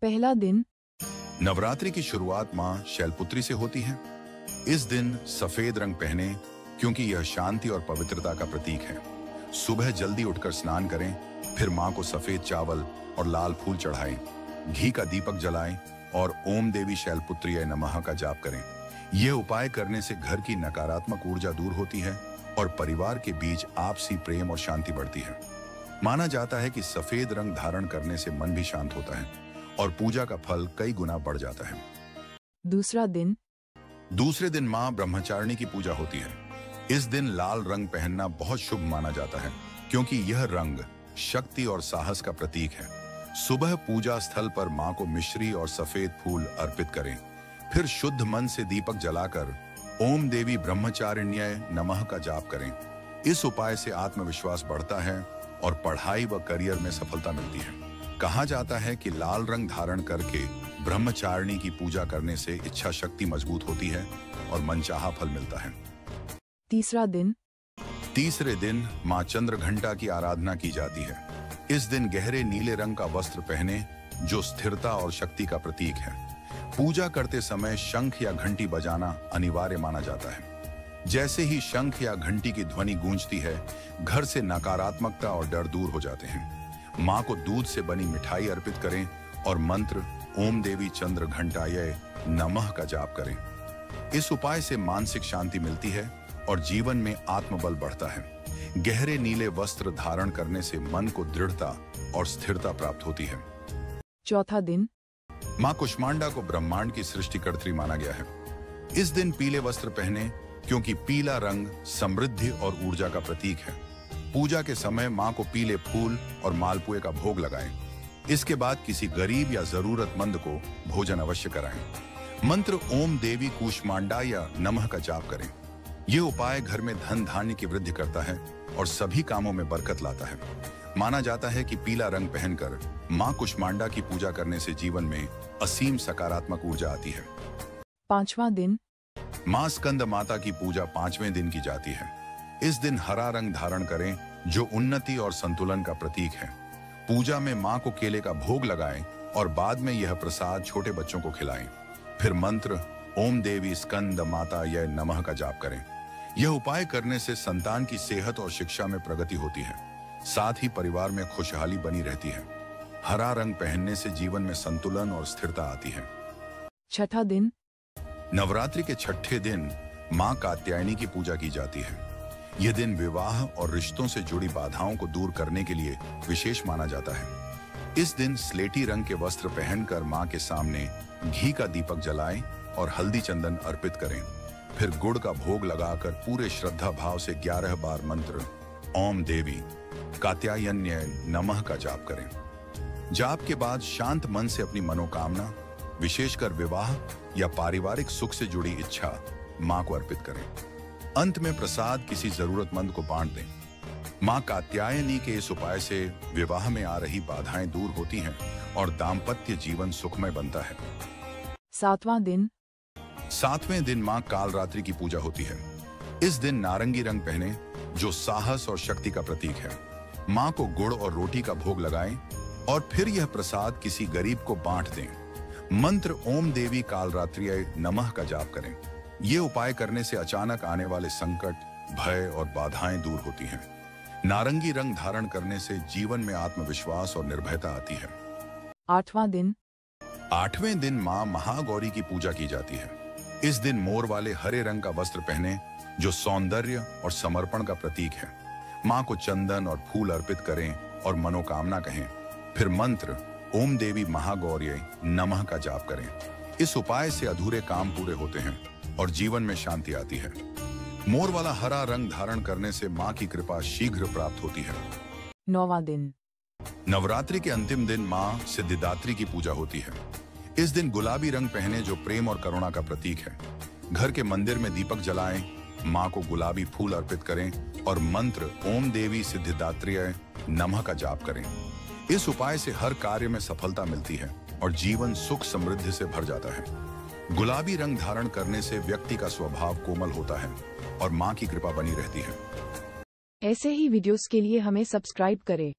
पहला दिन। नवरात्रि की शुरुआत मां शैलपुत्री से होती है। इस दिन सफेद रंग पहने क्योंकि यह शांति और पवित्रता का प्रतीक है। सुबह जल्दी उठकर स्नान करें, फिर मां को सफेद चावल और लाल फूल चढ़ाएं, घी का दीपक जलाएं और ओम देवी शैलपुत्र्यै नमः का जाप करें। यह उपाय करने से घर की नकारात्मक ऊर्जा दूर होती है और परिवार के बीच आपसी प्रेम और शांति बढ़ती है। माना जाता है कि सफेद रंग धारण करने से मन भी शांत होता है और पूजा का फल कई गुना बढ़ जाता है। दूसरा दिन। दूसरे दिन मां ब्रह्मचारिणी की पूजा होती है। इस दिन लाल रंग पहनना बहुत शुभ माना जाता है क्योंकि यह रंग शक्ति और साहस का प्रतीक है। सुबह पूजा स्थल पर मां को मिश्री और सफेद फूल अर्पित करें, फिर शुद्ध मन से दीपक जलाकर ओम देवी ब्रह्मचारिण्यै नमः का जाप करें। इस उपाय से आत्मविश्वास बढ़ता है और पढ़ाई व करियर में सफलता मिलती है। कहा जाता है कि लाल रंग धारण करके ब्रह्मचारिणी की पूजा करने से इच्छा शक्ति मजबूत होती है और मनचाहा फल मिलता है। तीसरा दिन। तीसरे दिन मां चंद्रघंटा की आराधना की जाती है। इस दिन गहरे नीले रंग का वस्त्र पहने, जो स्थिरता और शक्ति का प्रतीक है। पूजा करते समय शंख या घंटी बजाना अनिवार्य माना जाता है। जैसे ही शंख या घंटी की ध्वनि गूंजती है, घर से नकारात्मकता और डर दूर हो जाते हैं। मां को दूध से बनी मिठाई अर्पित करें और मंत्र ओम देवी चंद्र घंटायै नमः का जाप करें। इस उपाय से मानसिक शांति मिलती है और जीवन में आत्मबल बढ़ता है। गहरे नीले वस्त्र धारण करने से मन को दृढ़ता और स्थिरता प्राप्त होती है। चौथा दिन। मां कुष्मांडा को ब्रह्मांड की सृष्टिकर्त्री माना गया है। इस दिन पीले वस्त्र पहने क्योंकि पीला रंग समृद्धि और ऊर्जा का प्रतीक है। पूजा के समय मां को पीले फूल और मालपुए का भोग लगाएं। इसके बाद किसी गरीब या जरूरतमंद को भोजन अवश्य कराएं। मंत्र ओम देवी कुष्मांडाय नमः का जाप करें। यह उपाय घर में धन धान्य की वृद्धि करता है और सभी कामों में बरकत लाता है। माना जाता है कि पीला रंग पहनकर मां कुष्मांडा की पूजा करने से जीवन में असीम सकारात्मक ऊर्जा आती है। पांचवां दिन। मां स्कंद माता की पूजा 5वें दिन की जाती है। इस दिन हरा रंग धारण करें, जो उन्नति और संतुलन का प्रतीक है। पूजा में मां को केले का भोग लगाएं और बाद में यह प्रसाद छोटे बच्चों को खिलाएं। फिर मंत्र ओम देवी स्कंद मातायै नमः का जाप करें। यह उपाय करने से संतान की सेहत और शिक्षा में प्रगति होती है। साथ ही परिवार में खुशहाली बनी रहती है। हरा रंग पहनने से जीवन में संतुलन और स्थिरता आती है। छठा दिन। नवरात्रि के छठे दिन मां कात्यायनी की पूजा की जाती है। यह दिन विवाह और रिश्तों से जुड़ी बाधाओं को दूर करने के लिए विशेष माना जाता है। इस दिन स्लेटी रंग के वस्त्र पहनकर मां के सामने घी का दीपक जलाएं और हल्दी चंदन अर्पित करें। फिर गुड़ का भोग लगाकर पूरे श्रद्धा भाव से 11 बार मंत्र ओम देवी कात्यायन्यै नमः का जाप करें। जाप के बाद शांत मन से अपनी मनोकामना, विशेषकर विवाह या पारिवारिक सुख से जुड़ी इच्छा मां को अर्पित करें। अंत में प्रसाद किसी जरूरतमंद को बांट दें। मां कात्यायनी के इस उपाय से विवाह में आ रही बाधाएं दूर होती हैं और दाम्पत्य जीवन सुखमय बनता है। सातवां दिन। सातवें दिन मां कालरात्रि की पूजा होती है। इस दिन नारंगी रंग पहने, जो साहस और शक्ति का प्रतीक है। मां को गुड़ और रोटी का भोग लगाएं और फिर यह प्रसाद किसी गरीब को बांट दें। मंत्र ओम देवी कालरात्र्यै नमः का जाप करें। ये उपाय करने से अचानक आने वाले संकट, भय और बाधाएं दूर होती हैं। नारंगी रंग धारण करने से जीवन में आत्मविश्वास और निर्भयता आती है। आठवां दिन। आठवें दिन मां महागौरी की पूजा की जाती है। इस दिन मोर वाले हरे रंग का वस्त्र पहने, जो सौंदर्य और समर्पण का प्रतीक है। मां को चंदन और फूल अर्पित करें और मनोकामना कहें। फिर मंत्र ओम देवी महागौर्यै नमः का जाप करें। इस उपाय से अधूरे काम पूरे होते हैं और जीवन में शांति आती है। मोर वाला हरा रंग धारण करने से मां की कृपा शीघ्र प्राप्त होती है। 9वां दिन। नवरात्रि के अंतिम दिन मां सिद्धिदात्री की पूजा होती है। इस दिन गुलाबी रंग पहने, जो प्रेम और करुणा का प्रतीक है। घर के मंदिर में दीपक जलाएं, मां को गुलाबी फूल अर्पित करें और मंत्र ओम देवी सिद्धिदात्र्यै नमः का जाप करें। इस उपाय से हर कार्य में सफलता मिलती है और जीवन सुख समृद्धि से भर जाता है। गुलाबी रंग धारण करने से व्यक्ति का स्वभाव कोमल होता है और मां की कृपा बनी रहती है। ऐसे ही वीडियोस के लिए हमें सब्सक्राइब करें।